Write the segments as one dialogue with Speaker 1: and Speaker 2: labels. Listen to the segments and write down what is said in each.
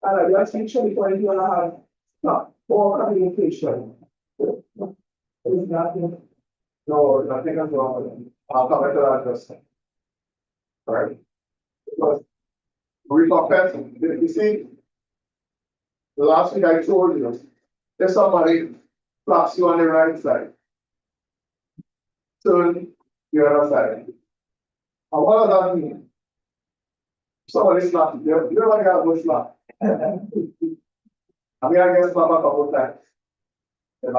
Speaker 1: And I just usually when you have more communication. Is nothing. No, nothing is wrong with it. I'll come back to that just a second. Right? Because we confess, you see, the last thing I told you, if somebody slaps you on the right side, turn the other side. And what does that mean? Somebody slapped you. You don't have no slap. I mean, I get slapped a couple of times. And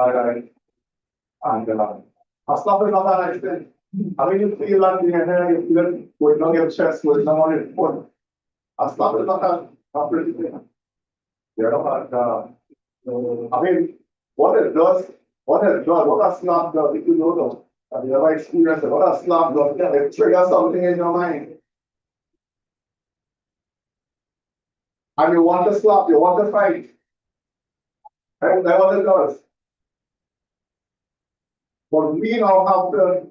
Speaker 1: a slap is not a nice thing. I mean, you feel like in your hair, you feel it going on your chest, going on your foot. A slap is not a pretty thing. You know, I mean, what a slap does, if you know them, and you ever experienced it, what a slap does, it triggers something in your mind. And you want to slap, you want to fight. And that's what it does. But we now have to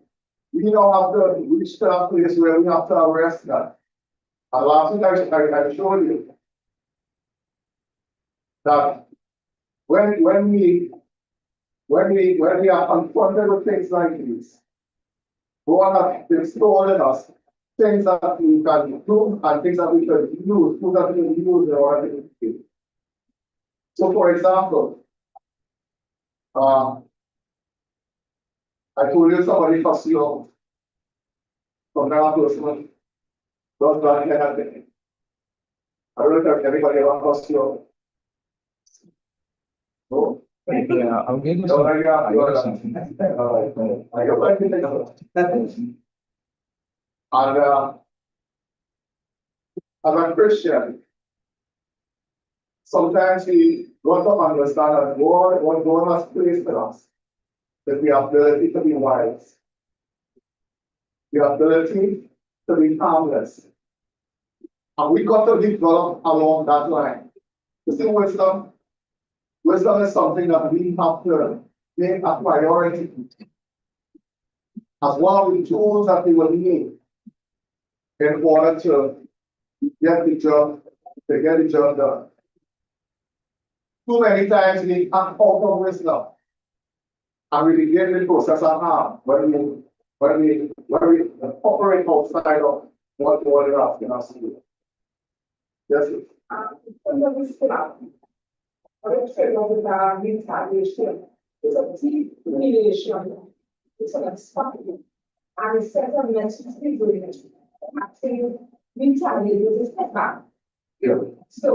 Speaker 1: reach to that place where we have to arrest that. And last week I showed you that when we are confronted with things like these, God has installed in us things that we can do and things that we can use, tools that we can use in order to do. So for example, I told you somebody fussed you out. From now to this one, don't run anything. I don't know if everybody ever fussed you out. No?
Speaker 2: Yeah, I'll give you
Speaker 1: No,
Speaker 2: some.
Speaker 1: I got
Speaker 2: I got something.
Speaker 1: I got my thing. And as a Christian, sometimes we want to understand that what God has placed in us, that we have the ability to be wise, the ability to be harmless. And we got to develop along that line. You see, wisdom is something that we have to make a priority as one of the tools that we will need in order to get the job done. Too many times we act out of wisdom and we begin the process of harm when we operate outside of what God is asking us to do. Yes, sir. Retaliation. It's a deep humiliation. It's an expectation. And it's set a message to do it. Actually, retaliate with a step back. Yeah. So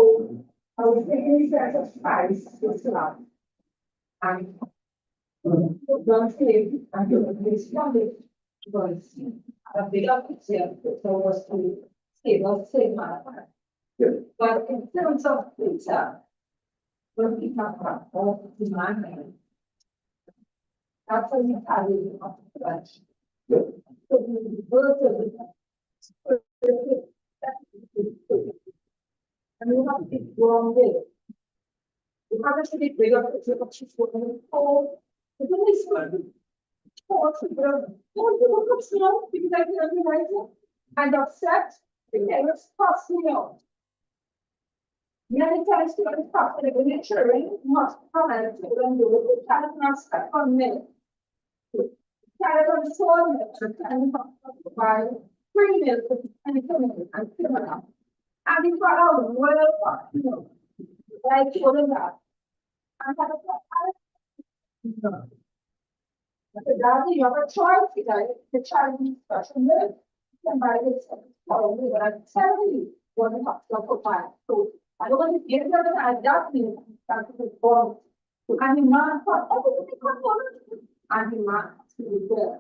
Speaker 1: I was thinking that of spice to slap. And don't say, and you responded was a big picture that was to save my life. But in terms of pizza, when we talk about all the demand, that's a retaliation of the flesh. So the birth of the and we have to be wrong way. We have to be bigger picture of what we call the policeman. Don't look up slow because I can recognize it and upset the parents cross me out. Many times to get stuck in the children must come and children do it, the child not stuck on me. Child on soil nature and by 3 minutes and criminal and criminal. And he brought out well, I told him that. I had a Daddy, you have a choice, the child needs special milk. Somebody is probably what I'm telling you, what the hospital provide. So I don't want to get it, I just need to be born. And the man thought, everything comes on. And the man to be there.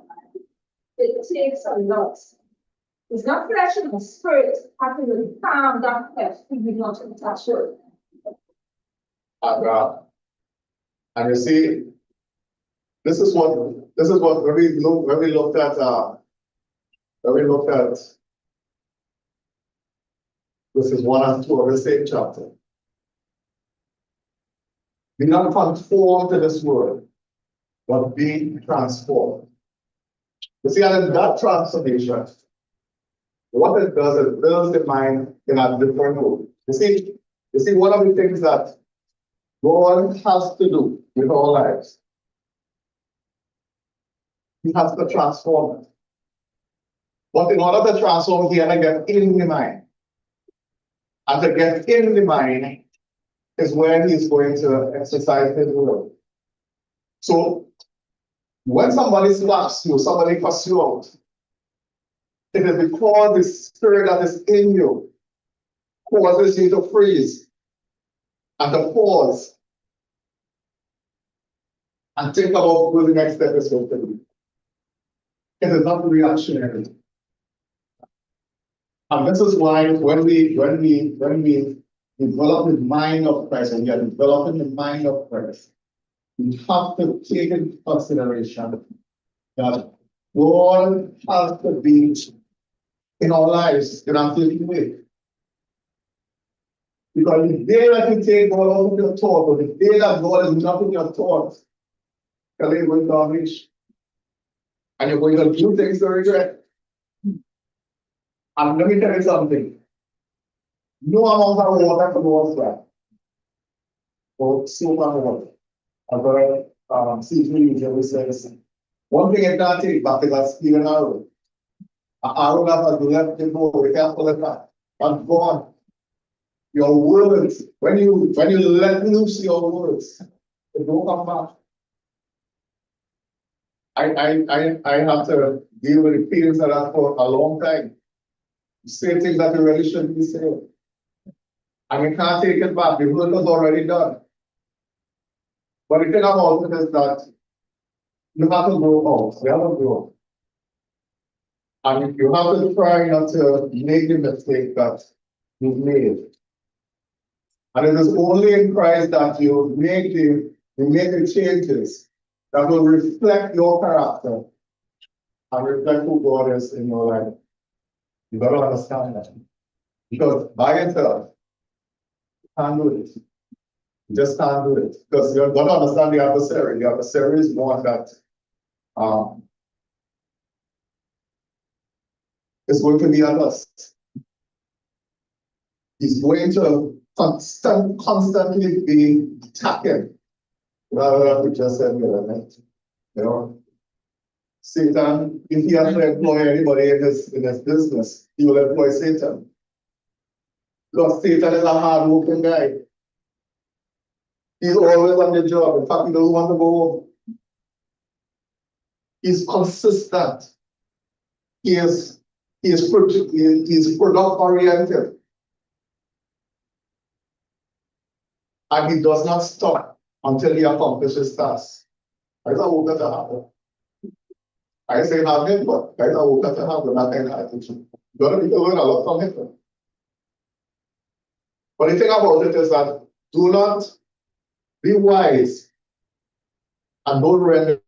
Speaker 1: It takes a lot. It's not flesh and the spirit having to calm down flesh to be not in touch with.
Speaker 3: And you see, this is what when we looked at this is 1 and 2 of the same chapter. Be not conformed to this world, but be transformed. You see, and in that transformation, what it does is builds the mind in a different way. You see, You see, one of the things that God has to do with our lives, He has to transform it. But in order to transform, He had to get in the mind. And to get in the mind is where He's going to exercise His will. So when somebody slaps you, somebody cuts you out, it is because the spirit that is in you causes you to freeze and to pause and think about what the next step is going to be. It is not reactionary. And this is why when we develop the mind of Christ, and we are developing the mind of Christ, we have to take into consideration that God has to be in our lives in a certain way. Because the day that you take God out of your thought, or the day that God is not in your thoughts, you're going to unleash. And you're going to do things to regret. And let me tell you something. No amount of water can wash that. Or soap and water. As well, C3 usually says, one thing it can't take back is a Stephen arrow. An arrow that has left the bow, you can't pull it back. And gone. Your words, when you let loose your words, they don't come back. I have to deal with the feelings of that for a long time. You say things that you really shouldn't be saying. And you can't take it back. The work is already done. But the thing about it is that you have to grow out. You have to grow. And you have to try not to make the mistake that you've made. And it is only in Christ that you make the changes that will reflect your character and reflect who God is in your life. You gotta understand that. Because by yourself, you can't do it. You just can't do it. Because you're gonna understand the adversary. The adversary is one that is going to be at us. He's going to constantly be attacking. Rather than we just said, right? You know, Satan, if he has to employ anybody in his business, he will employ Satan. Because Satan is a hard-working guy. He's always on the job. In fact, he doesn't want to go home. He's consistent. He is product-oriented. And he does not stop until he accomplishes tasks. I don't want that to happen. I say nothing, but I don't want that to happen. Nothing happens. You gotta be learn a lot from him. But the thing about it is that do not be wise and don't render.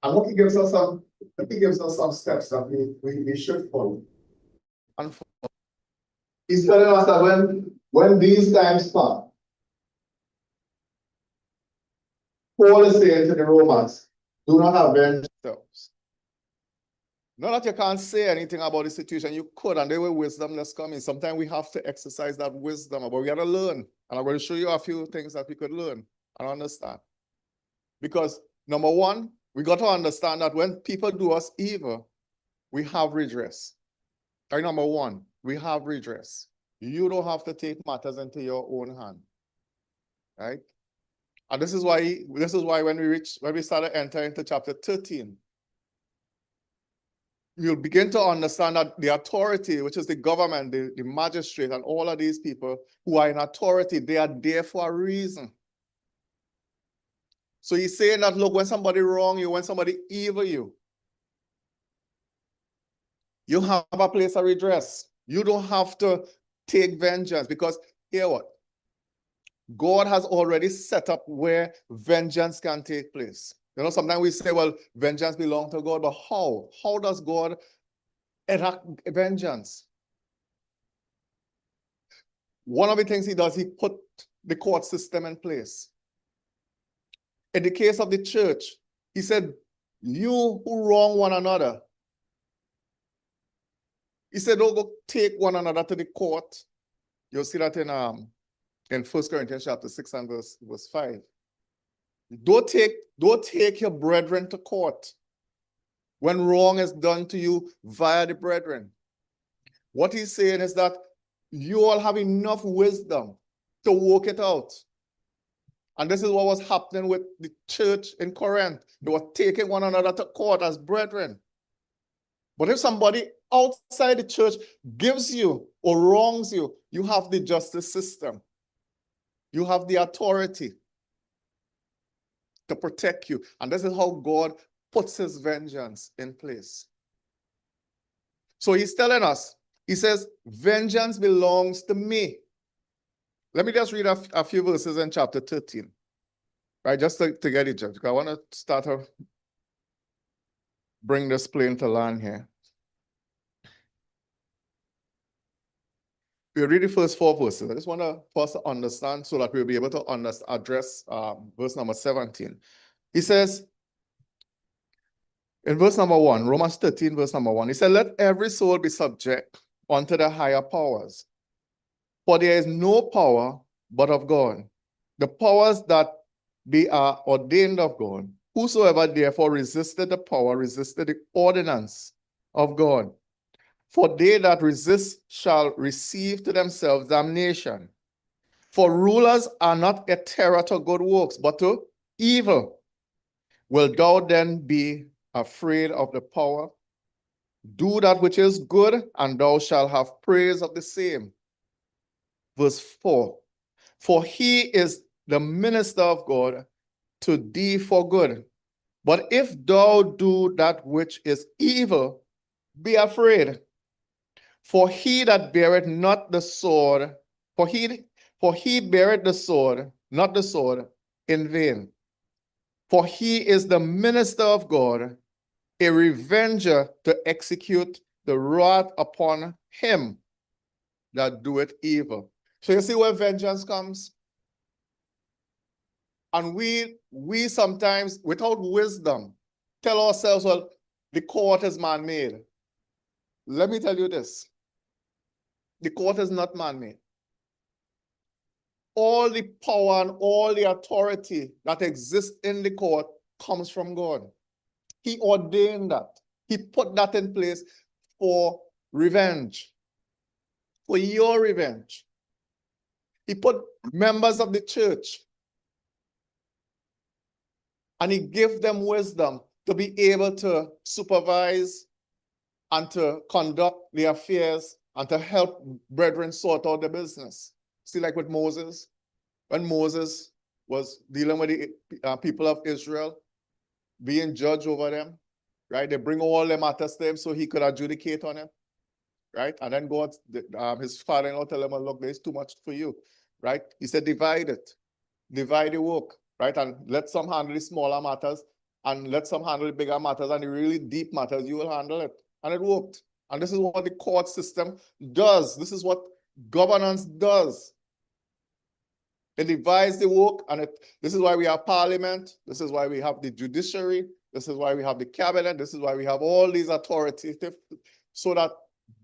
Speaker 3: And what he gives us some steps that we should follow. And he's telling us that when these times come, Paul is saying to the Romans, do not avenge yourselves. Not that you can't say anything about the situation, you could, and there were wisdom that's coming. Sometimes we have to exercise that wisdom, but we got to learn. And I'm going to show you a few things that we could learn and understand. Because number one, we got to understand that when people do us evil, we have redress. Right, number one, we have redress. You don't have to take matters into your own hand. Right? And this is why when we started entering into chapter 13, you'll begin to understand that the authority, which is the government, the magistrate, and all of these people who are in authority, they are there for a reason. So he's saying that, look, when somebody wrong you, when somebody evil you, you have a place of redress. You don't have to take vengeance, because hear what? God has already set up where vengeance can take place. You know, sometimes we say, well, vengeance belongs to God, but how? How does God enact vengeance? One of the things he does, he put the court system in place. In the case of the church, he said, you who wrong one another, he said, don't go take one another to the court. You'll see that in 1 Corinthians chapter 6 and verse 5. Don't take your brethren to court when wrong is done to you via the brethren. What he's saying is that you all have enough wisdom to work it out. And this is what was happening with the church in Corinth. They were taking one another to court as brethren. But if somebody outside the church gives you or wrongs you, you have the justice system. You have the authority to protect you. And this is how God puts his vengeance in place. So he's telling us, he says, vengeance belongs to me. Let me just read a few verses in chapter 13, right? Just to get it, Judge. I want to start to bring this plane to land here. We'll read the first 4 verses. I just want to first understand so that we'll be able to address verse number 17. He says, in verse number 1, Romans 13, verse number 1, he said, let every soul be subject unto the higher powers. For there is no power but of God. The powers that are ordained of God. Whosoever therefore resisted the power, resisted the ordinance of God. For they that resist shall receive to themselves damnation. For rulers are not a terror to good works, but to evil. Wilt thou then be afraid of the power? Do that which is good, and thou shalt have praise of the same. Verse 4. For he is the minister of God to thee for good. But if thou do that which is evil, be afraid. For he that beareth not the sword, for he beareth the sword, not the sword, in vain. For he is the minister of God, a revenger to execute the wrath upon him that doeth evil. So you see where vengeance comes? And we sometimes, without wisdom, tell ourselves, well, the court is man-made. Let me tell you this. The court is not man-made. All the power and all the authority that exists in the court comes from God. He ordained that. He put that in place for revenge, for your revenge. He put members of the church and he gave them wisdom to be able to supervise and to conduct the affairs and to help brethren sort out the business. See, like with Moses, when Moses was dealing with the people of Israel, being judge over them, right? They bring all their matters to him so he could adjudicate on it, right? And then God, his father-in-law tell him, look, there's too much for you, right? He said, divide it, divide the work, right? And let some handle the smaller matters and let some handle the bigger matters, and the really deep matters, you will handle it. And it worked. And this is what the court system does. This is what governance does. It divides the work, and this is why we have parliament. This is why we have the judiciary. This is why we have the cabinet. This is why we have all these authoritative, so that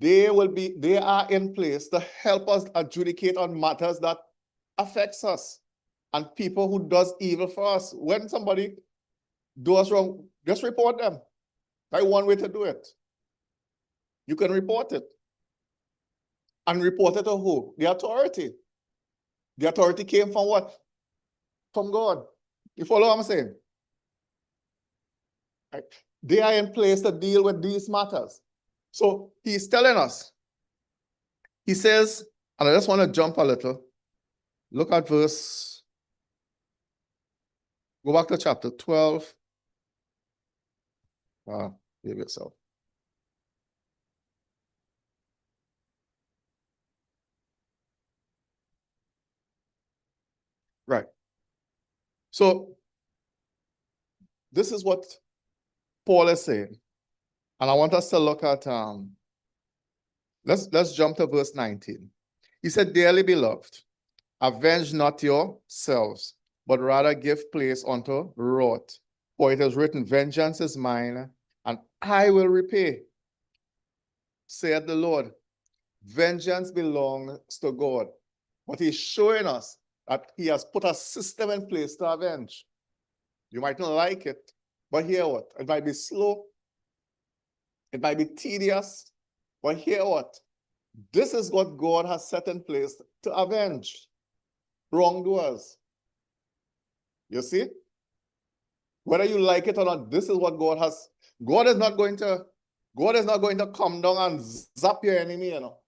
Speaker 3: they are in place to help us adjudicate on matters that affects us and people who does evil for us. When somebody does wrong, just report them. That's one way to do it. You can report it. And report it to who? The authority. The authority came from what? From God. You follow what I'm saying? Right. They are in place to deal with these matters. So he's telling us. He says, and I just want to jump a little. Look at verse. Go back to chapter 12. Give yourself. Right. So this is what Paul is saying. And I want us to look at, let's jump to verse 19. He said, dearly beloved, avenge not yourselves, but rather give place unto wrath. For it is written, vengeance is mine, and I will repay, saith the Lord. vengeance belongs to God. But he's showing us that he has put a system in place to avenge. You might not like it, but hear what? It might be slow. It might be tedious, but hear what? This is what God has set in place to avenge wrongdoers. You see? Whether you like it or not, this is what God has. God is not going to come down and zap your enemy, you know,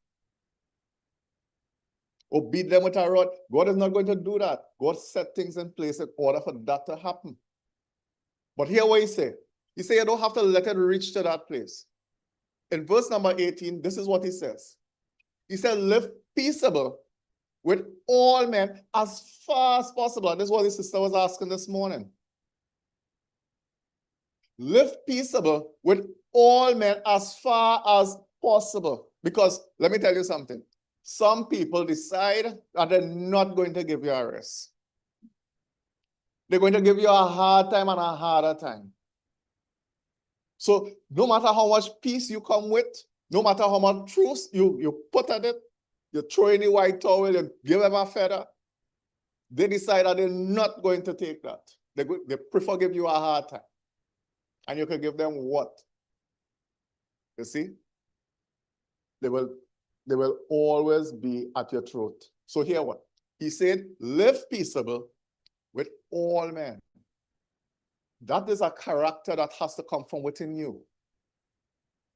Speaker 3: or beat them with a rod. God is not going to do that. God set things in place in order for that to happen. But hear what he said. He said you don't have to let it reach to that place. In verse number 18, this is what he says. He said, live peaceable with all men as far as possible. And this is what his sister was asking this morning. Live peaceable with all men as far as possible. Because let me tell you something. Some people decide that they're not going to give you a rest. They're going to give you a hard time and a harder time. So no matter how much peace you come with, no matter how much truth you put at it, you throw in the white towel, you give them a feather, they decide that they're not going to take that. They prefer give you a hard time. And you can give them what? You see? They will always be at your throat. So hear what? He said, live peaceable with all men. That is a character that has to come from within you.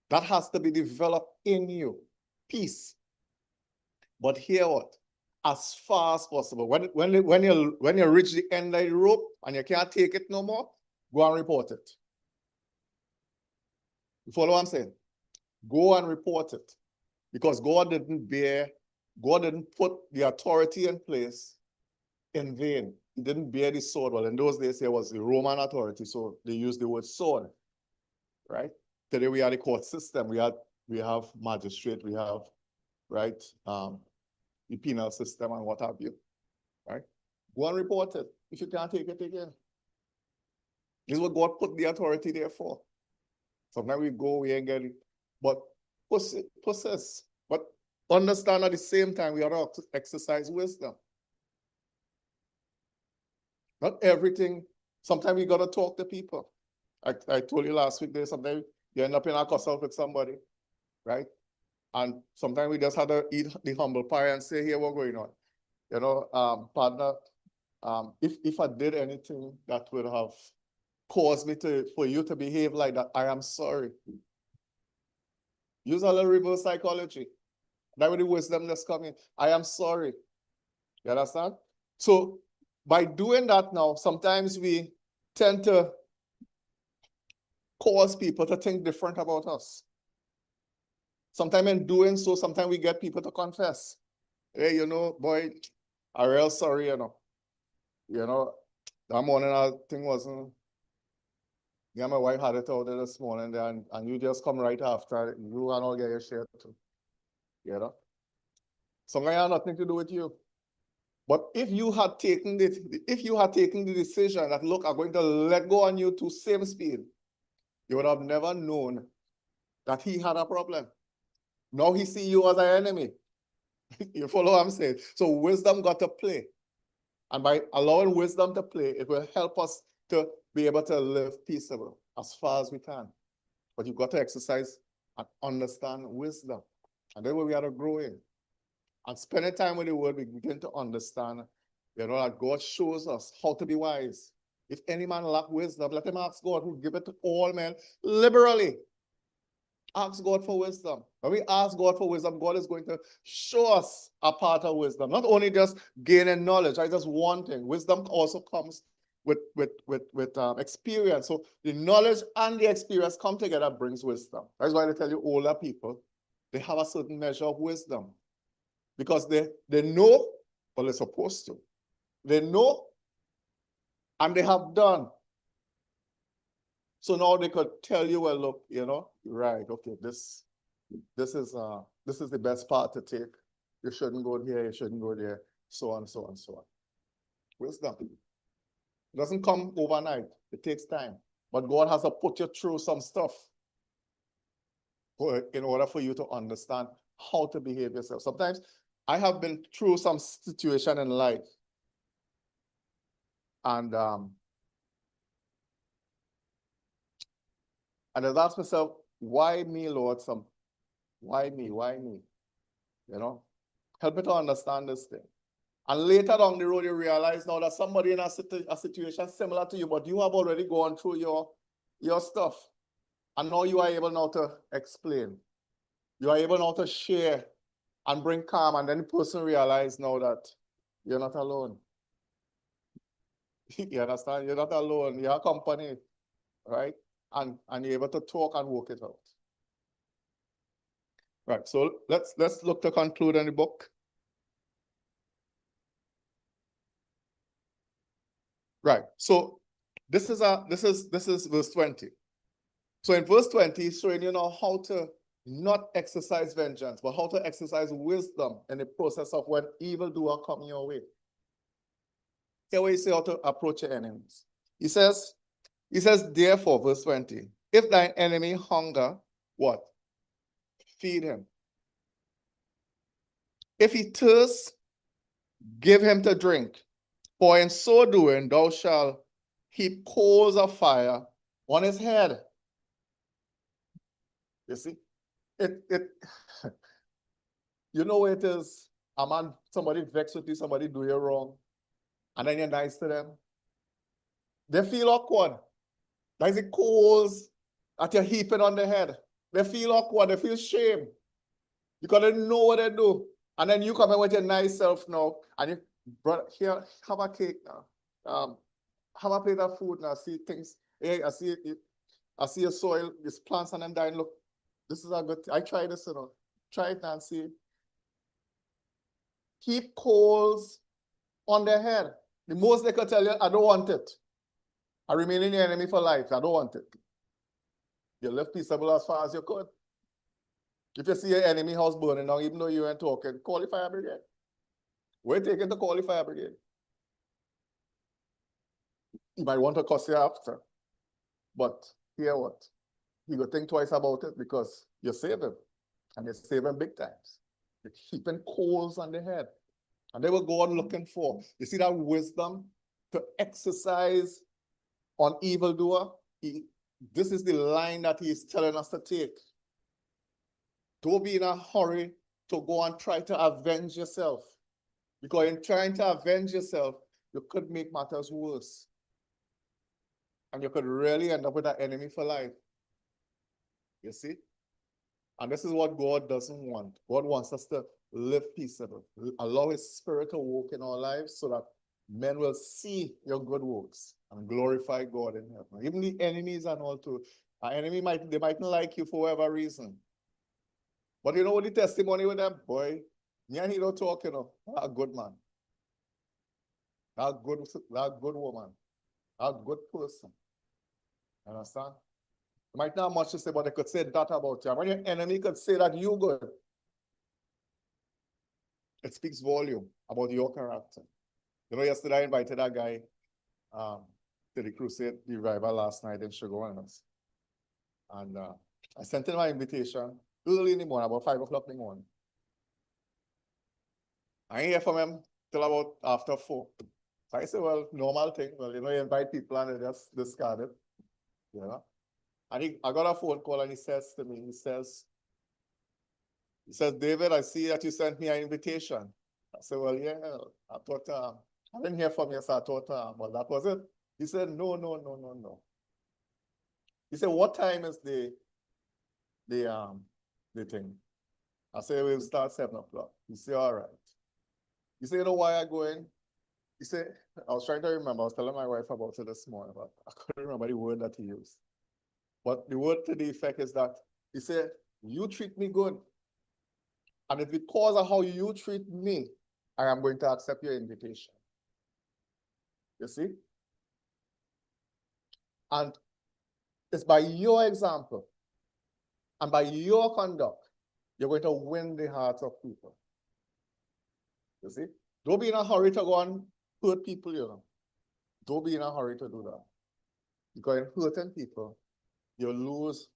Speaker 3: That has to be developed in you. Peace. But hear what? As far as possible. When you reach the end of the rope and you can't take it no more, go and report it. You follow what I'm saying? Go and report it. Because God didn't put the authority in place in vain. He didn't bear the sword. Well, in those days, it was the Roman authority, so they used the word sword, right? Today, we have the court system. We have magistrate, we have, right, the penal system and what have you, right? Go and report it. If you can't take it again. This is what God put the authority there for. Sometimes we go, we ain't get it. But possess. But understand at the same time, we ought to exercise wisdom. Not everything. Sometimes we got to talk to people. I told you last week, sometimes you end up in a cuss-out with somebody, right? And sometimes we just had to eat the humble pie and say, here, what's going on? You know, partner, if I did anything that would have caused me for you to behave like that, I am sorry. Use a little reverse psychology. That with the wisdom that's coming. I am sorry. You understand? So by doing that now, sometimes we tend to cause people to think different about us. Sometimes in doing so, sometimes we get people to confess. Hey, you know, boy, I'm real sorry, you know. You know, that morning our thing wasn't, yeah, my wife had it out there this morning there, and you just come right after, you and all get your share too. You know? Something had nothing to do with you. But if you had taken the decision that, look, I'm going to let go on you to same speed, you would have never known that he had a problem. Now he see you as an enemy. You follow what I'm saying? So wisdom got to play. And by allowing wisdom to play, it will help us to be able to live peaceable as far as we can. But you've got to exercise and understand wisdom. And then we are to grow in. And spending time with the word, we begin to understand, you know, that God shows us how to be wise. If any man lack wisdom, let him ask God, who give it to all men liberally. Ask God for wisdom. When we ask God for wisdom, God is going to show us a part of wisdom. Not only just gaining knowledge, just one thing. Wisdom also comes with experience. So the knowledge and the experience come together, brings wisdom. That's why they tell you older people, they have a certain measure of wisdom. Because they know what they're supposed to. They know and they have done. So now they could tell you, well, look, you know, right, okay, this is the best path to take. You shouldn't go here, you shouldn't go there, so on, so on, so on. Wisdom. It doesn't come overnight. It takes time. But God has to put you through some stuff in order for you to understand how to behave yourself. Sometimes I have been through some situation in life, and I ask myself, why me, Lord? Why me? Why me? You know, help me to understand this thing. And later down the road, you realize now that somebody in a situation similar to you, but you have already gone through your stuff. And now you are able now to explain. You are able now to share and bring calm. And then the person realizes now that you're not alone. You understand? You're not alone. You're accompanied, right? And you're able to talk and work it out. Right. So let's look to conclude in the book. Right. So this is verse 20. So in verse 20, he's showing you now how to not exercise vengeance, but how to exercise wisdom in the process of when evildoer come your way. Here we say how to approach your enemies. He says, therefore, verse 20, if thine enemy hunger, what? Feed him. If he thirst, give him to drink. For in so doing, thou shalt heap coals of fire on his head. You see? You know what it is? A man, somebody vexed with you, somebody do you wrong, and then you're nice to them. They feel awkward. That's the coals that you're heaping on their head. They feel awkward, they feel shame. Because they know what they do. And then you come in with your nice self now, and you, brother, here, have a cake now. Have a plate of food now. See things. Hey, I see your soil, these plants and them dying. Look, this is a good thing. I try this, you know. Try it and see. Keep coals on their head. The most they could tell you, I don't want it. I remain in the enemy for life. I don't want it. You live peaceable as far as you could. If you see your enemy house burning down, even though you ain't talking, call the fire brigade. We're taking to call the fire brigade. You might want to cuss you after. But hear what? You go think twice about it because you save him. And you save him big times. You're heaping coals on the head. And they will go on looking for. You see that wisdom to exercise on evildoer? This is the line that he is telling us to take. Don't be in a hurry to go and try to avenge yourself. Because in trying to avenge yourself, you could make matters worse. And you could really end up with an enemy for life. You see? And this is what God doesn't want. God wants us to live peaceable. Allow his spirit to work in our lives so that men will see your good works and glorify God in heaven. Even the enemies and all too. An enemy they mightn't like you for whatever reason. But you know what the testimony with them? Boy, me and he don't talk, you know. A good man. A good woman. A good person. Understand? You might not have much to say, but they could say that about you. When your enemy could say that you good, it speaks volume about your character. You know, yesterday I invited that guy to the crusade, the revival last night in Sugar Williams. And I sent him my invitation early in the morning, about 5 o'clock in the morning. I ain't hear from him till about after 4. So I said, well, normal thing. Well, you know, you invite people and they just discard it. You know? And I got a phone call and he says to me, he says, David, I see that you sent me an invitation. I said, well, yeah, I thought, I didn't hear from you, so I thought, well, that was it. He said, no. He said, what time is the thing? I said, we'll start 7 o'clock. He said, all right. He said, you know why I'm going? He said, I was trying to remember, I was telling my wife about it this morning, but I couldn't remember the word that he used. But the word to the effect is that he said, you treat me good. And if because of how you treat me, I am going to accept your invitation. You see? And it's by your example and by your conduct, you're going to win the hearts of people. You see? Don't be in a hurry to go and hurt people, you know. Don't be in a hurry to do that. Because in hurting people, you lose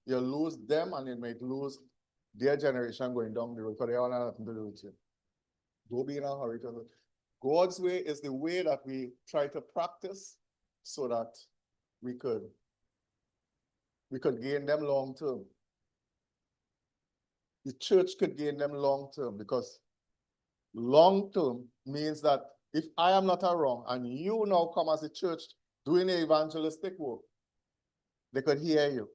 Speaker 3: them and you might lose their generation going down the road, because they all have nothing to do with you. Don't be in a hurry to God's way is the way that we try to practice so that we could gain them long term. The church could gain them long term, because long term means that if I am not around and you now come as a church doing the evangelistic work, they could hear you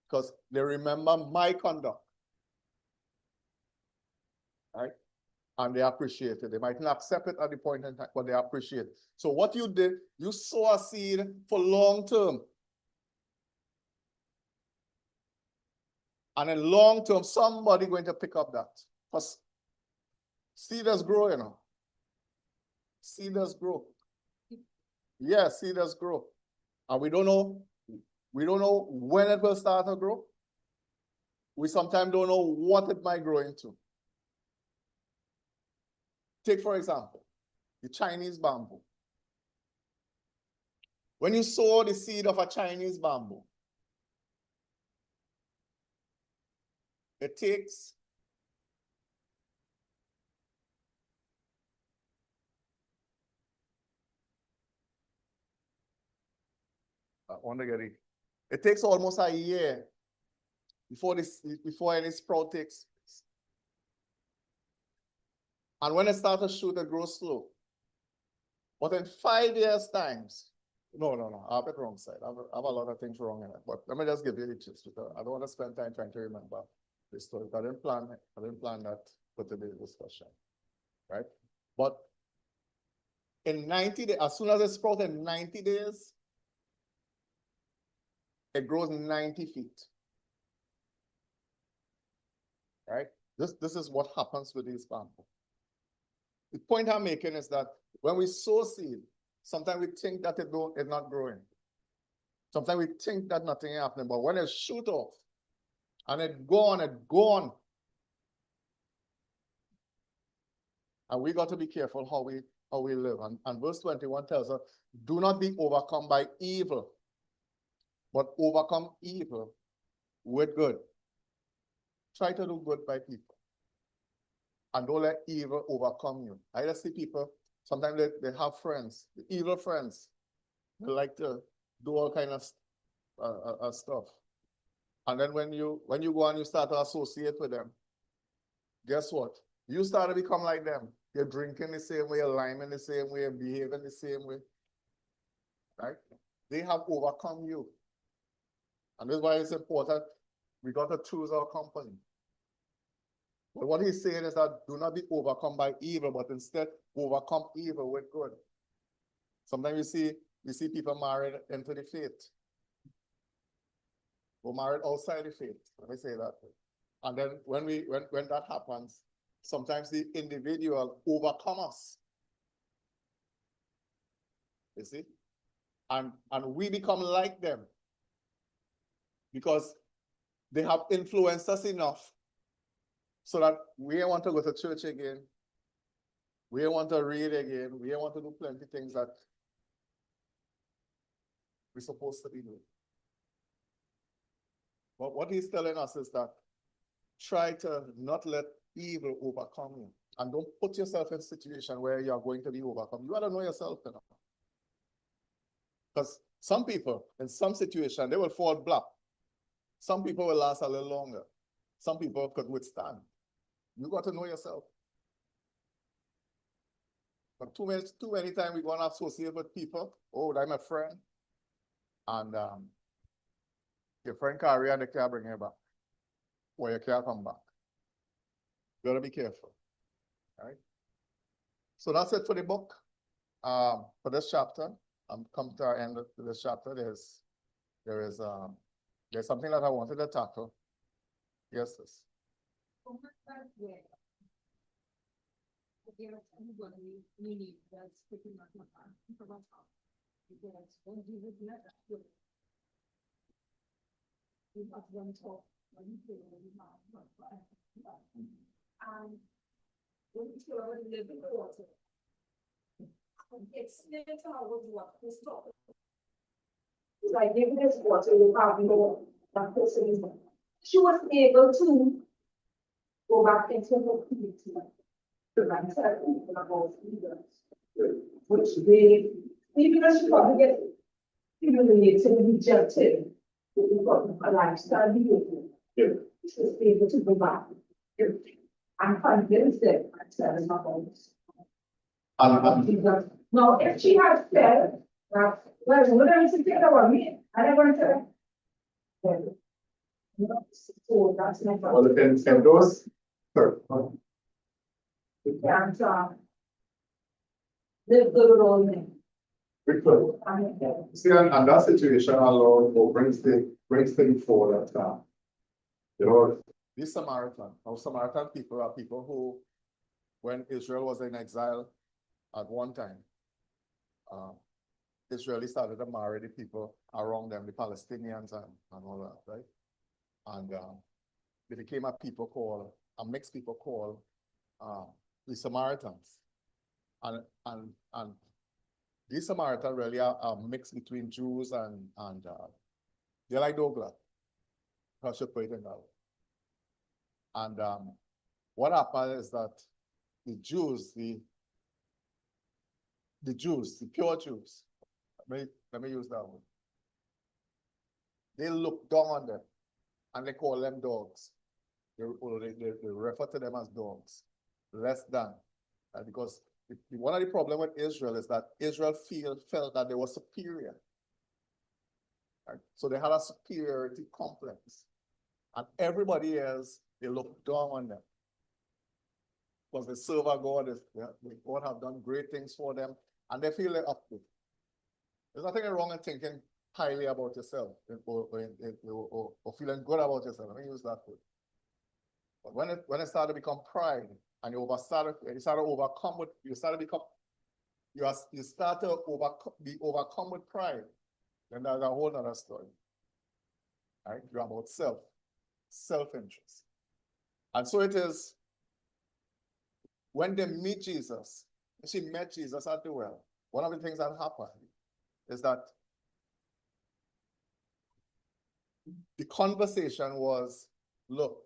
Speaker 3: because they remember my conduct. Right? And they appreciate it. They might not accept it at the point in time, but they appreciate it. So what you did, you sow a seed for long term. And in long term, somebody going to pick up that. Because seeders grow, you know. Seeders grow. Yeah, seeders grow. And we don't know when it will start to grow. We sometimes don't know what it might grow into. Take, for example, the Chinese bamboo. When you sow the seed of a Chinese bamboo, it takes it takes almost a year before any sprout takes. And when it starts to shoot, it grows slow. But in 5 years' times, no, I have it wrong side. I have a lot of things wrong in it. But let me just give you the gist, because I don't want to spend time trying to remember the story. I didn't plan that for today's discussion, right? But in 90 days, as soon as it sprouts in 90 days, it grows 90 feet. Right? This is what happens with these bamboo. The point I'm making is that when we sow seed, sometimes we think that it's not growing. Sometimes we think that nothing is happening, but when it shoot off and it gone. And we got to be careful how we live. And verse 21 tells us, do not be overcome by evil, but overcome evil with good. Try to do good by people. And don't let evil overcome you. I just see people, sometimes they have friends, the evil friends. They like to do all kinds of stuff. And then when you go and you start to associate with them, guess what? You start to become like them. You're drinking the same way, you're liming the same way, you're behaving the same way. Right? They have overcome you. And this is why it's important. We got to choose our company. But what he's saying is that do not be overcome by evil, but instead overcome evil with good. Sometimes we see people married into the faith, or married outside the faith. Let me say that. And then when that happens, sometimes the individual overcome us. You see? And we become like them because they have influenced us enough so that we want to go to church again. We want to read again. We want to do plenty of things that we're supposed to be doing. But what he's telling us is that try to not let evil overcome you. And don't put yourself in a situation where you are going to be overcome. You got to know yourself enough. Because some people, in some situation, they will fall black. Some people will last a little longer. Some people could withstand. You got to know yourself. But too many times we're going to associate with people. Oh, I'm a friend. And your friend carry and they can't bring you back. Or you can't come back. You gotta be careful. All right. So that's it for the book. For this chapter. I'm come to our end of this chapter. There's something that I wanted to tackle. Yes, sis.
Speaker 1: Like give this water, you probably know that person is. She was able to go back into the community. To tell people about leaders, which they, even though she probably get humiliated and rejected, we've got a lifestyle behavior. She's able to go back. I'm convinced that I'm telling my bones. Now, if she had said, well, what are you thinking about me? I never want to tell her. So that's my
Speaker 3: Well, and those, sir.
Speaker 1: and live good old men.
Speaker 3: Because, see, and that situation alone brings things forward that, these Samaritan people are people who, when Israel was in exile at one time, Israelis started to marry the people around them, the Palestinians and all that, right? And they became a mixed people called the Samaritans. And these Samaritans really are a mix between Jews and they're like Douglas. I should put it in that way. And what happened is that the Jews, the pure Jews, let me use that word. They look down on them and they call them dogs. They refer to them as dogs, less than. Because one of the problems with Israel is that Israel felt that they were superior. Right? So they had a superiority complex. And everybody else, they look down on them. Because they serve a God, God have done great things for them, and they feel they're up to it. There's nothing wrong in thinking highly about yourself or feeling good about yourself. Let me use that word. But when it started to become pride, and you start to be overcome with pride, then there's a whole other story. Right? You're about self-interest. And so it is when they meet Jesus, she met Jesus at the well. One of the things that happened is that the conversation was, look,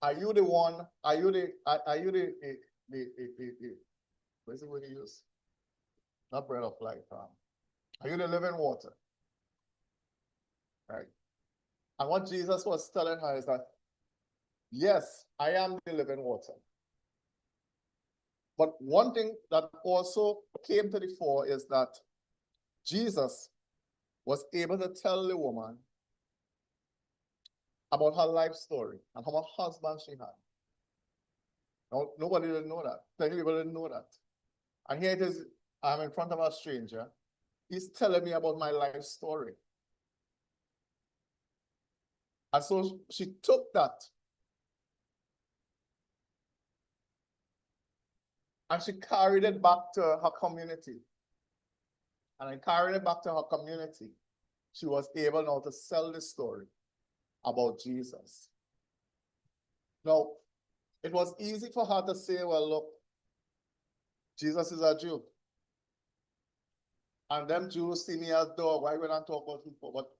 Speaker 3: are you the one, what is the word you use? Not bread of life. Are you the living water? Right. And what Jesus was telling her is that, yes, I am the living water. But one thing that also came to the fore is that Jesus was able to tell the woman about her life story and how much husband she had. Now, nobody didn't know that. Plenty of people didn't know that. And here it is, I'm in front of a stranger. He's telling me about my life story. And so she took that and she carried it back to her community. And in carrying it back to her community, she was able now to sell the story about Jesus. Now, it was easy for her to say, well, look, Jesus is a Jew. And them Jews see me as dog. Why would I talk about people? But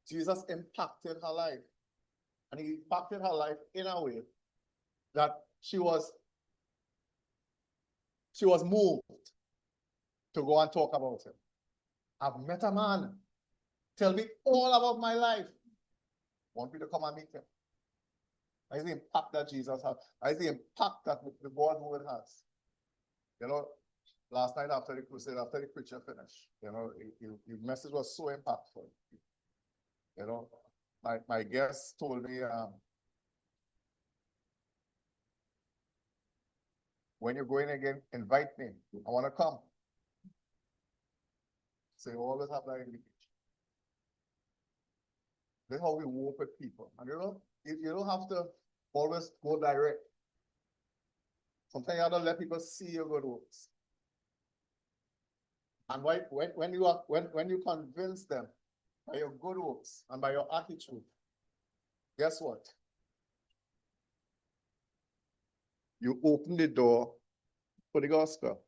Speaker 3: Jesus impacted her life. And he impacted her life in a way that she was moved to go and talk about him. I've met a man. Tell me all about my life. Want me to come and meet him. That is the impact that Jesus has. That is the impact that the God word has. Last night after the crusade, after the preacher finished, his message was so impactful. My guest told me, when you're going again, invite me. I want to come. So you always have that invitation. That's how we work with people. And you don't have to always go direct. Sometimes you have to let people see your good works. And when you convince them by your good works and by your attitude, guess what? You open the door for the gospel.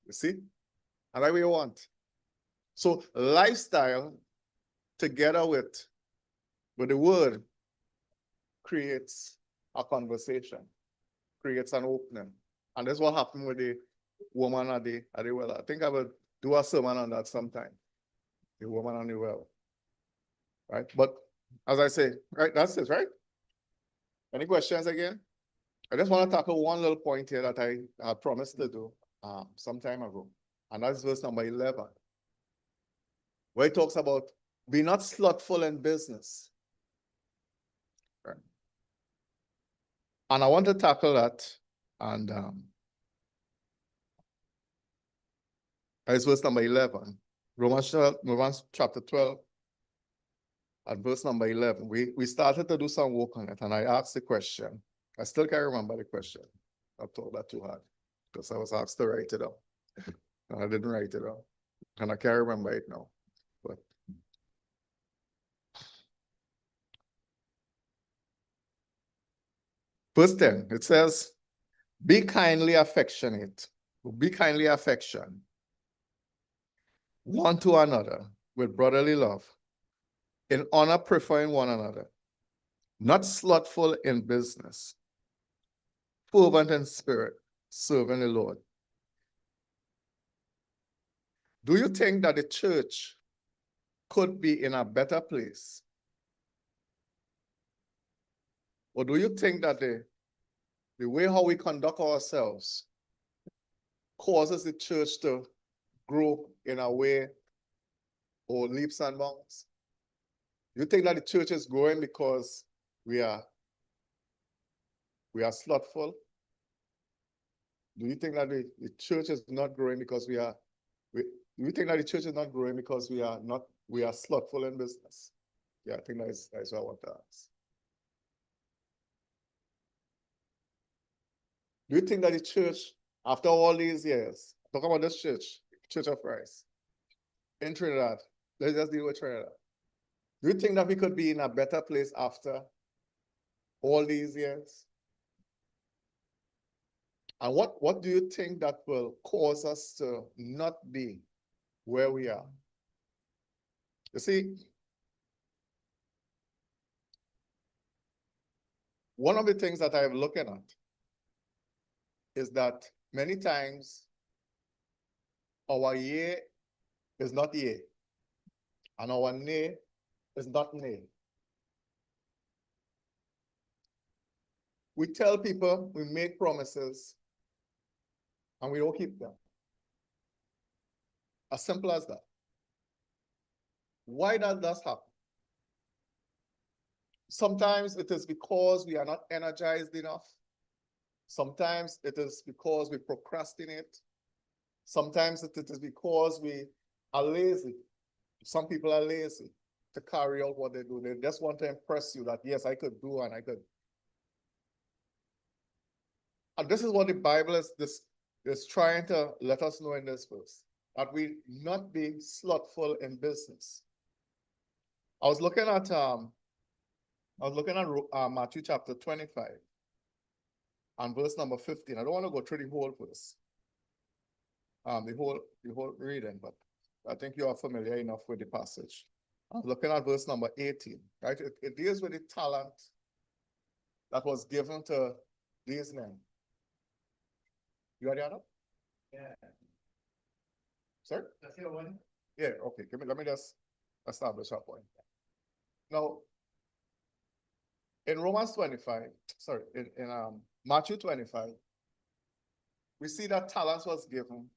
Speaker 3: You see? And that's what you want. So lifestyle together with the word creates a conversation, creates an opening. And that's what happened with the woman at the well. I think I will do a sermon on that sometime. The woman on the well. Right? But as I say, right, that's it, right? Any questions again? I just want to tackle one little point here that I promised to do some time ago. And that's verse number 11, where it talks about be not slothful in business. Right? And I want to tackle that. And it's verse number 11. Romans chapter 12 at verse number 11. We started to do some work on it, and I asked the question. I still can't remember the question. I thought that too hard because I was asked to write it up. And I didn't write it up. And I can't remember it now. But verse 10, it says, be kindly affectionate. Be kindly affection one to another with brotherly love, in honor preferring one another, not slothful in business, fervent in spirit, serving the Lord. Do you think that the church could be in a better place? Or do you think that the way how we conduct ourselves causes the church to grow in a way or leaps and bounds? You think that the church is growing because we are slothful? Do you think that the church is not growing because do you think that the church is not growing because we are slothful in business? Yeah, I think that's what I want to ask. Do you think that the church, after all these years, talk about this church, Church of Christ, in Trinidad, let's just deal with Trinidad. Do you think that we could be in a better place after all these years? And what do you think that will cause us to not be where we are? You see, one of the things that I'm looking at is that many times our yea is not yea, and our nay is not nay. We tell people, we make promises, and we don't keep them. As simple as that. Why does that happen? Sometimes it is because we are not energized enough. Sometimes it is because we procrastinate. Sometimes it is because we are lazy. Some people are lazy to carry out what they do. They just want to impress you that, yes, I could do and I could. And this is what the Bible is trying to let us know in this verse, that we not be slothful in business. I was looking at Matthew chapter 25 and verse number 15. I don't want to go through the whole verse, the whole reading, but I think you are familiar enough with the passage. I was looking at verse number 18, right? It deals with the talent that was given to these men. You got the other?
Speaker 2: Yeah.
Speaker 3: Sir?
Speaker 2: That's your one.
Speaker 3: Yeah, okay. Let me just establish that point. Now, in Romans 25, sorry, in Matthew 25, we see that talents was given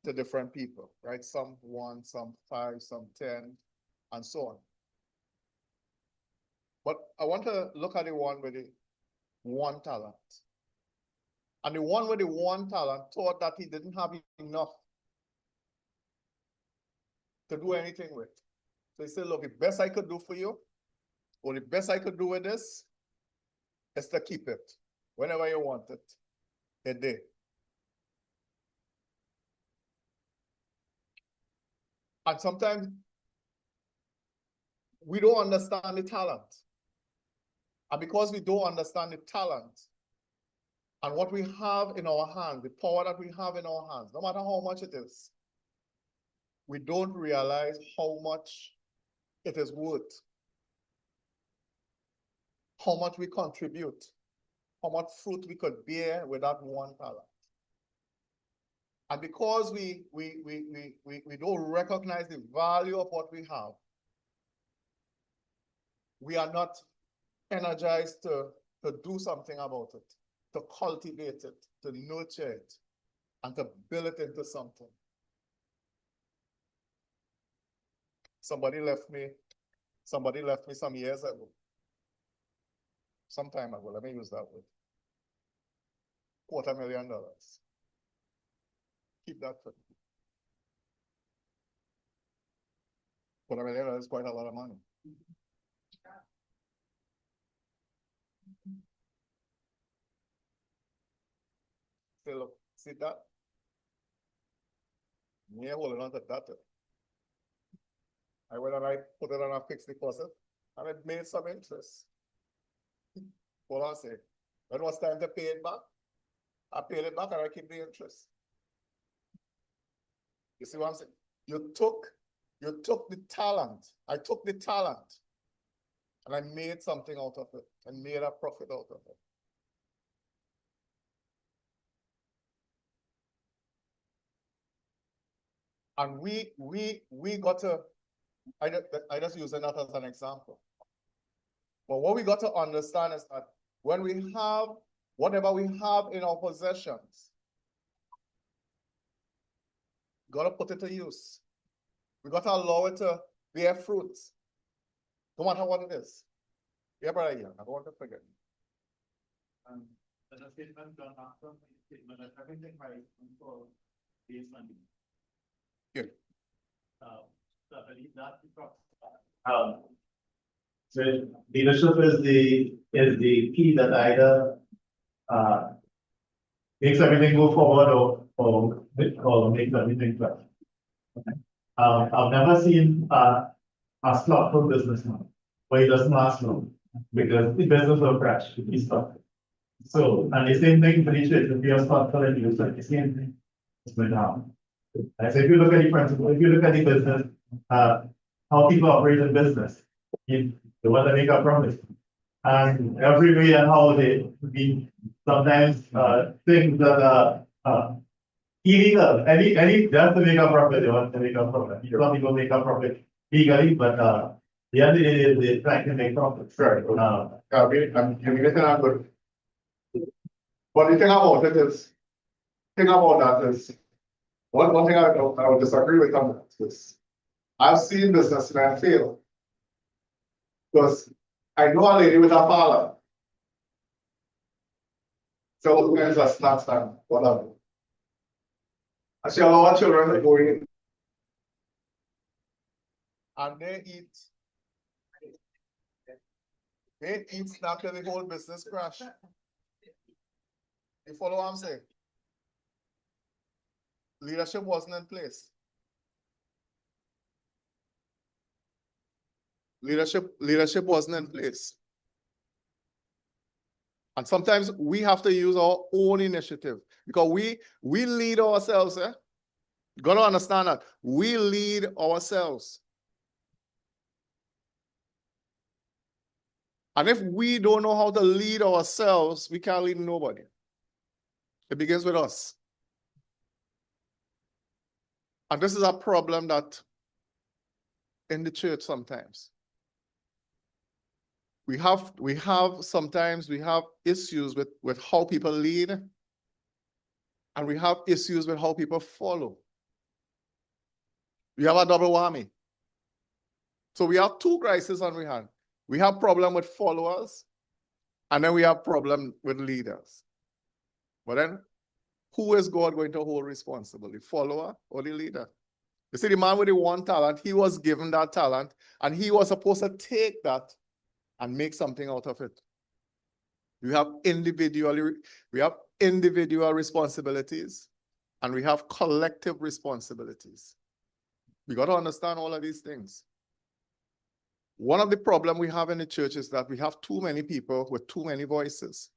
Speaker 3: to different people, right? Some 1, some 5, some 10, and so on. But I want to look at the one with the 1 talent. And the one with the 1 talent thought that he didn't have enough to do anything with. So he said, look, the best I could do for you, or the best I could do with this, is to keep it whenever you want it, a day. And sometimes we don't understand the talent. And because we don't understand the talent and what we have in our hands, the power that we have in our hands, no matter how much it is, we don't realize how much it is worth. how much we contribute, how much fruit we could bear with that one talent. And because we don't recognize the value of what we have, we are not energized to do something about it, to cultivate it, to nurture it, and to build it into something. Somebody left me some years ago. Some time ago, let me use that word. $250,000. Keep that for me. $250,000 is quite a lot of money. Say, look, see that? Me holding on to that. I went and I put it on a fixed deposit and it made some interest. What I say? When it was time to pay it back, I paid it back and I keep the interest. You see what I'm saying? You took the talent. I took the talent and I made something out of it and made a profit out of it. And we got to, I just use that as an example. But what we got to understand is that when we have whatever we have in our possessions, we got to put it to use. We got to allow it to bear fruit, no matter what it is. Yeah, brother, yeah, I don't want to forget.
Speaker 2: There's a statement done after the statement that everything right for base money.
Speaker 3: Good.
Speaker 2: So I believe that so leadership is the key that either makes everything go forward or makes everything flat. Okay. I've never seen a slothful businessman where he doesn't last long because the business will crash if he stops. So, and the same thing for each if you're slothful and you like the same thing, it's went down. And so if you look at the principle, if you look at the business, how people operate in business, they want to make a promise. And every way and how they be sometimes things that are illegal. Any just to make a profit, they want to make a profit. Some people make a profit legally, but the other day they try to make profits.
Speaker 3: Right. I'm giving it a good. But the thing about it is, one thing I would disagree with on that is, I've seen businessmen fail. Because I know a lady with a parlor. So kinds of snacks and whatever. And she allow her children to go in. And they eat snack till the whole business crash. You follow what I'm saying? Leadership wasn't in place. Leadership wasn't in place. And sometimes we have to use our own initiative because we lead ourselves. You got to understand that we lead ourselves. And if we don't know how to lead ourselves, we can't lead nobody. It begins with us. And this is a problem that in the church sometimes. We have sometimes issues with how people lead, and we have issues with how people follow. We have a double whammy. So we have two crises on our hand. We have problem with followers, and then we have problem with leaders. But then, who is God going to hold responsible, the follower or the leader? You see, the man with the one talent, he was given that talent, and he was supposed to take that and make something out of it. We have individual responsibilities, and we have collective responsibilities. We got to understand all of these things. One of the problems we have in the church is that we have too many people with too many voices.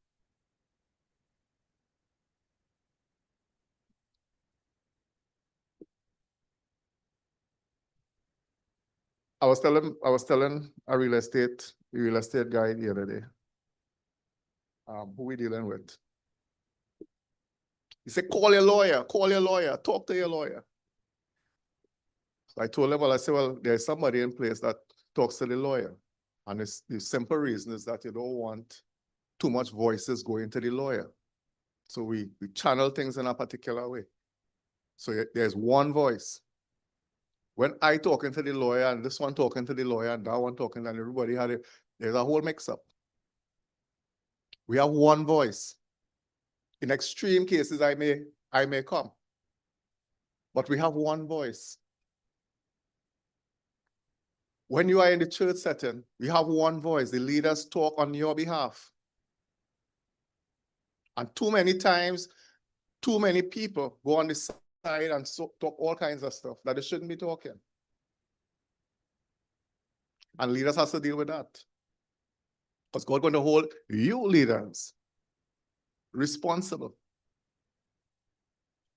Speaker 3: I was telling a real estate guy the other day. who we dealing with. He said, call your lawyer, talk to your lawyer. So I told him, well, I said, well, there's somebody in place that talks to the lawyer. And the simple reason is that you don't want too much voices going to the lawyer. So we channel things in a particular way. So there's one voice. When I talking to the lawyer and this one talking to the lawyer and that one talking and everybody there's a whole mix-up. We have one voice. In extreme cases, I may come. But we have one voice. When you are in the church setting, we have one voice. The leaders talk on your behalf. And too many times, too many people go on the side and talk all kinds of stuff that they shouldn't be talking. And leaders have to deal with that. Because God's going to hold you leaders responsible.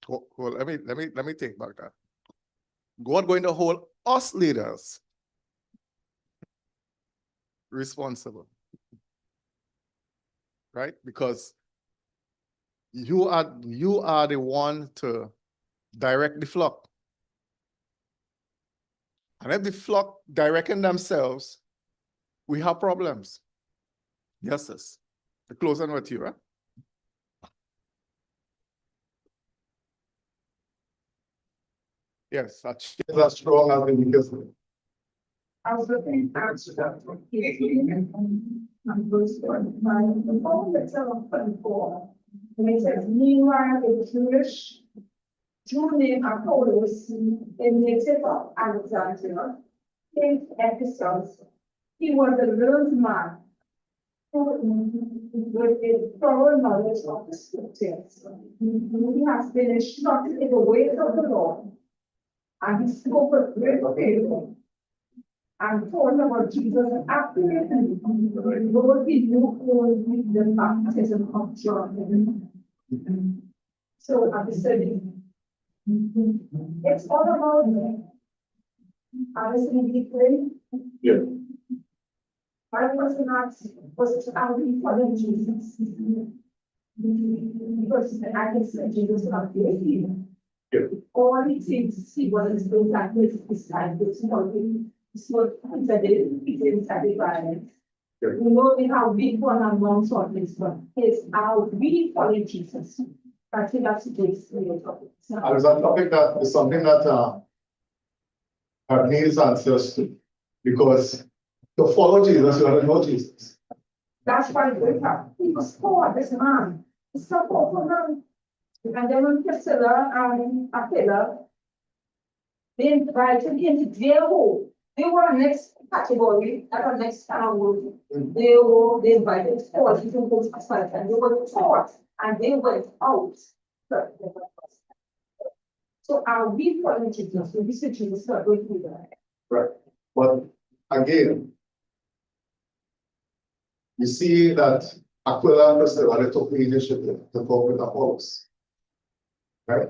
Speaker 3: Well, let me take back that. God going to hold us leaders responsible. Right? Because you are the one to direct the flock. And if the flock directing themselves, we have problems. Yes, sis. The closing with you, right? Yes, that's as strong as the weakest link.
Speaker 1: I was looking at that and verse 1, the Bible itself 24, and it says, meanwhile, the Jewish Jew named Apollos, a native of Alexandria, came to Ephesus. He was a learned man with a thorough knowledge of the scriptures. He has been instructed in the ways of the Lord, and he spoke with great faith and told about Jesus accurately. Lord, he knew only the baptism of John. So I'm saying, it's all about obviously deeply.
Speaker 3: Yeah.
Speaker 1: My person asked was are we following Jesus? Because I can say Jesus not here.
Speaker 3: Yeah.
Speaker 1: All he thinks he was doing that with his disciples, so that he didn't satisfy. We know we have big one among this one. Is how we follow Jesus. I think that's the base topic.
Speaker 3: And it's a topic that is something that needs answers to. Because to follow Jesus, you have to know Jesus.
Speaker 1: That's why he was poor, this man. He's so powerful man. And then when Priscilla and Aquila, they invited him to their home. They were next category, that was next town. They invited Paul to go to Christ, and they were taught, and they went out. So are we following Jesus? We see Jesus not going to do that.
Speaker 3: Right. But again, you see that Aquila and Priscilla took leadership to talk with Apollos. Right?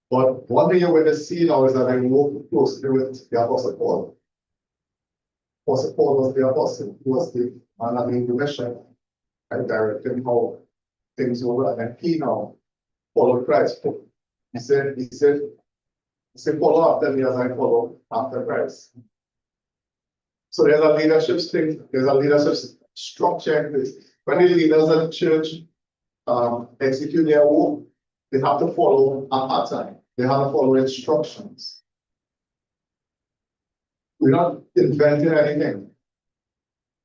Speaker 3: But one thing you're going to see now is that they work closely with the Apostle Paul. Apostle Paul was the apostle, he was the man that made the mission and directed how things were. And he now followed Christ. He said, follow after me as I follow after Christ. So there's a leadership thing, there's a leadership structure in this. When the leaders of the church execute their work, they have to follow a pattern. They have to follow instructions. We're not inventing anything.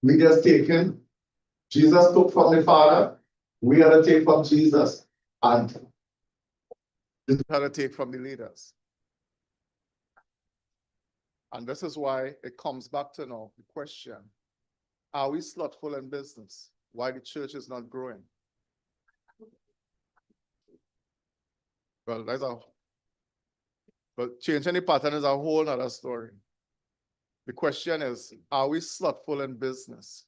Speaker 3: We just taking, Jesus took from the Father, we are to take from Jesus, and we are to take from the leaders. And this is why it comes back to now the question, are we slothful in business? Why the church is not growing? Well, but changing the pattern is a whole other story. The question is, are we slothful in business?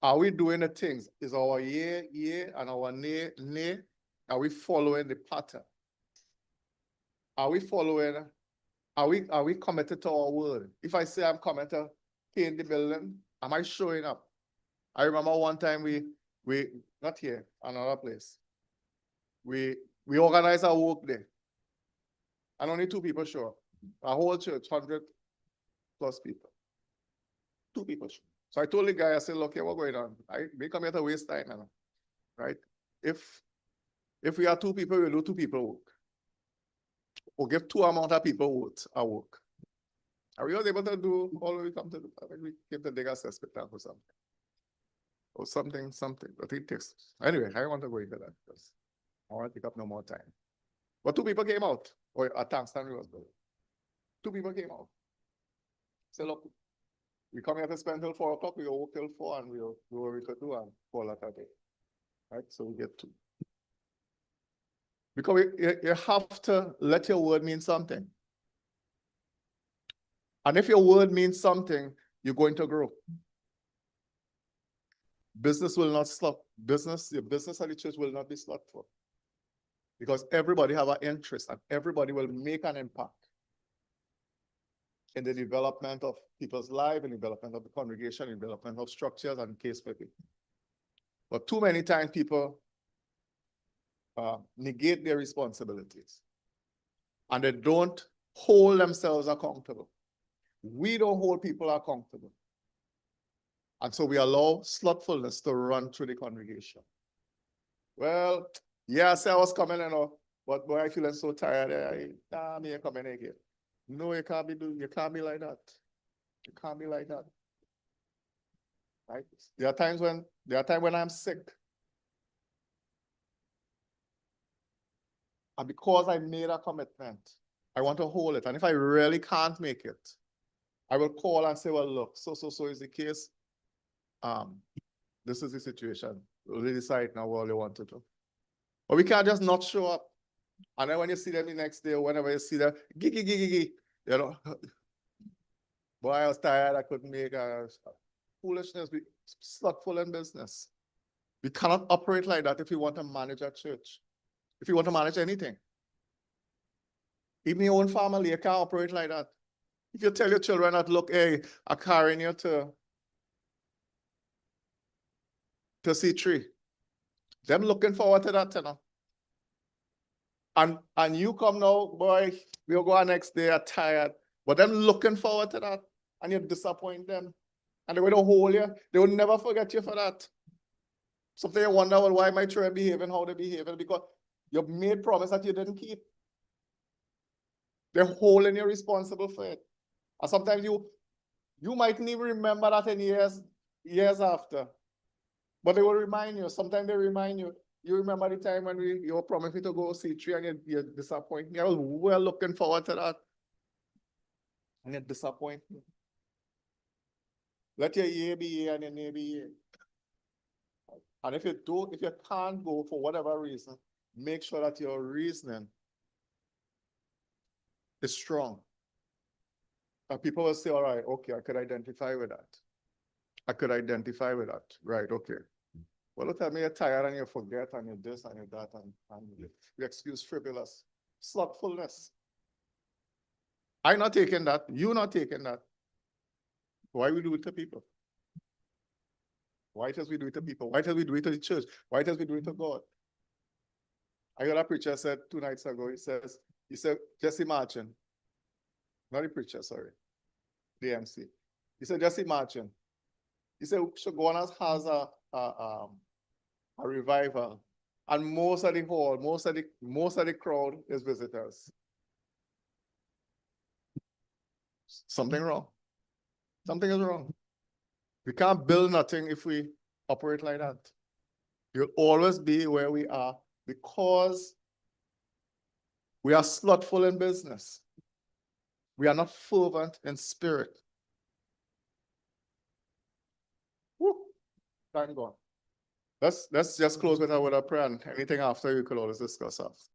Speaker 3: Are we doing the things? Is our yea, and our nay, nay? Are we following the pattern? Are we following, are we committed to our word? If I say I'm committed to paint the building, am I showing up? I remember one time we not here, another place. We organize a work day. And only 2 people show up. A whole church, 100+ people. 2 people show up. So I told the guy, I said, look, here, what's going on? We come here to waste time, you know, right? If we are 2 people, we'll do 2 people work. Or give 2 amount of people a work. Are we all able to do all we come to do? I think we give the dig assessment or something. Or something. I think it takes. Anyway, I don't want to go into that because I want to take up no more time. But 2 people came out. Or a tank stand was built. 2 people came out. Say, look, we come here to spend till 4 o'clock, we will work till 4 and we'll do what we could do and call it a day. Right? So we get 2. Because you have to let your word mean something. And if your word means something, you're going to grow. Business will not stop. Your business at the church will not be slothful. Because everybody have an interest and everybody will make an impact in the development of people's lives, in the development of the congregation, in the development of structures and case may be. But too many times people negate their responsibilities and they don't hold themselves accountable. We don't hold people accountable. And so we allow slothfulness to run through the congregation. Well, yeah, I said I was coming, you know, but boy, I feeling so tired. Me ain't coming again. No, you can't be like that. You can't be like that. Right? There are times when I'm sick. And because I made a commitment, I want to hold it. And if I really can't make it, I will call and say, well, look, so is the case. This is the situation. We'll decide now what you want to do. But we can't just not show up. And then when you see them the next day or whenever you see them, you know, boy, I was tired, I couldn't make foolishness. We slothful in business. We cannot operate like that if we want to manage a church. If you want to manage anything. Even your own family, you can't operate like that. If you tell your children that, look, hey, I'm carrying you to C3, them looking forward to that, you know. And you come now, boy, we'll go our next day, are tired. But them looking forward to that, and you disappoint them. And they will hold you. They will never forget you for that. Sometimes you wonder, well, why my children behaving how they behaving? Because you've made promise that you didn't keep. They're holding you responsible for it. And sometimes you mightn't even remember that in years after. But they will remind you. Sometimes they remind you. You remember the time when you promised me to go C3 and you disappoint me. I was well looking forward to that. And you disappoint me. Let your yea be yea and your nay be yea. And if you can't go for whatever reason, make sure that your reasoning is strong. And people will say, all right, okay, I could identify with that. Right, okay. Well, tell me you're tired and you forget and you this and you that and you excuse frivolous slothfulness. I'm not taking that. You're not taking that. Why we do it to people? Why does we do it to people? Why does we do it to the church? Why does we do it to God? I heard a preacher said 2 nights ago, he said, just imagine. Not a preacher, sorry. The MC. He said, just imagine. He said, Shogunas has a revival. And most of the hall, most of the crowd is visitors. Something wrong. Something is wrong. We can't build nothing if we operate like that. You'll always be where we are because we are slothful in business. We are not fervent in spirit. Woo. Time gone. Let's just close with a word of prayer, and anything after you could always discuss us.